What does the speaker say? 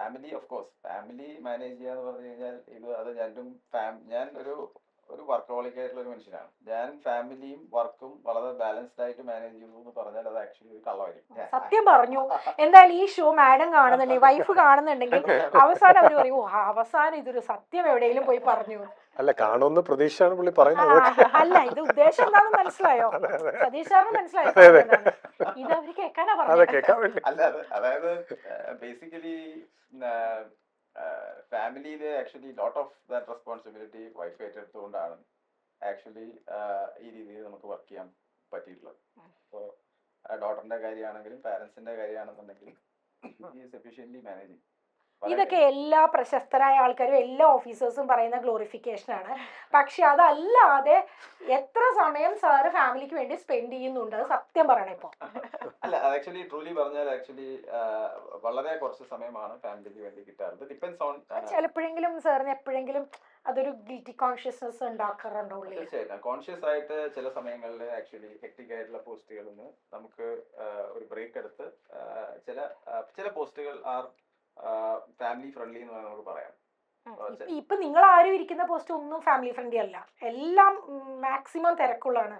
Family of course family manage ചെയ്യാന്ന് പറഞ്ഞു കഴിഞ്ഞാൽ അത് ഞാൻ ഒരു വർക്കഹോളിക് ആയിട്ടുള്ള ഒരു മനുഷ്യനാണ്. ഞാൻ ഫാമിലിയും വർക്കും വളരെ ബാലൻസ്ഡ് ആയിട്ട് മാനേജ് ചെയ്യുന്നു എന്ന് പറഞ്ഞാൽ അത് ആക്ച്വലി ഒരു കള്ളമായിരിക്കും. സത്യം പറഞ്ഞു. എന്തായാലും ഈ ഷോ മാഡം കാണുന്നുണ്ടെങ്കിൽ, വൈഫ് കാണുന്നുണ്ടെങ്കിൽ അവസാനം അവര് പറയും അവസാനം ഇതൊരു സത്യം എവിടെയെങ്കിലും പോയി പറഞ്ഞു. അല്ല, കാണുമെന്ന് പ്രതീക്ഷയാണ് പുള്ളി പറയുന്നത്. അല്ല, ഇത് ഉദ്ദേശം എന്താണെന്ന് മനസ്സിലായോ? സതീഷ് സാറിന് മനസ്സിലായോ? ഇത് അവര് കേൾക്കാനാ പറഞ്ഞത്. അല്ല, അതായത് ബേസിക്കലി ഫാമിലിയിൽ actually lot of that responsibility wife ഏറ്റെടുത്തുകൊണ്ടാണ് ആക്ച്വലി ഈ രീതിയിൽ നമുക്ക് വർക്ക് ചെയ്യാൻ പറ്റിയിട്ടുള്ളത്. ഇപ്പോൾ ഡോട്ടറിന്റെ കാര്യമാണെങ്കിലും പാരന്റ്സിന്റെ കാര്യമാണെന്നുണ്ടെങ്കിലും സഫീഷ്യന്റ്ലി മാനേജിങ്. ഇതൊക്കെ എല്ലാ പ്രശസ്തരായ ആൾക്കാരും എല്ലാ ഓഫീസേഴ്സും പറയുന്ന ഗ്ലോറിഫിക്കേഷൻ ആണ്. പക്ഷെ അതല്ലാതെ എത്ര സമയം സാറ് ഫാമിലിക്ക് വേണ്ടി സ്പെൻഡ് ചെയ്യുന്നുണ്ട്? അത് സത്യം പറയണേ ഇപ്പൊ. അല്ല, ആക്ച്വലി ട്രൂലി പറഞ്ഞാൽ ആക്ച്വലി വളരെ കുറച്ച് സമയമാണ് ഫാമിലിക്ക് വേണ്ടി കിട്ടാറുണ്ട്. Depends on. ചിലപ്പോഴെങ്കിലും സാറിന് എപ്പോഴെങ്കിലും അതൊരു ഗിൽറ്റി കോൺഷ്യസ്നെസ് ഉണ്ടാക്കാറുണ്ടോ? തീർച്ചയായിട്ടും കോൺഷ്യസ് ആയിട്ട് ചില സമയങ്ങളിൽ ആക്ച്വലി ഹെക്ടിക് ആയിട്ടുള്ള പോസ്റ്റുകളിൽ നിന്ന് നമുക്ക് ഒരു ബ്രേക്ക് എടുത്ത് ചില പോസ്റ്റുകൾ ആർ ഫാമിലി ഫ്രണ്ട്ലി എന്ന് നമുക്ക് പറയാം. ഇപ്പൊ നിങ്ങൾ ആരും ഇരിക്കുന്ന പോസ്റ്റ് ഒന്നും ഫാമിലി ഫ്രണ്ട്ലി അല്ല, എല്ലാം മാക്സിമം തിരക്കുള്ളതാണ്.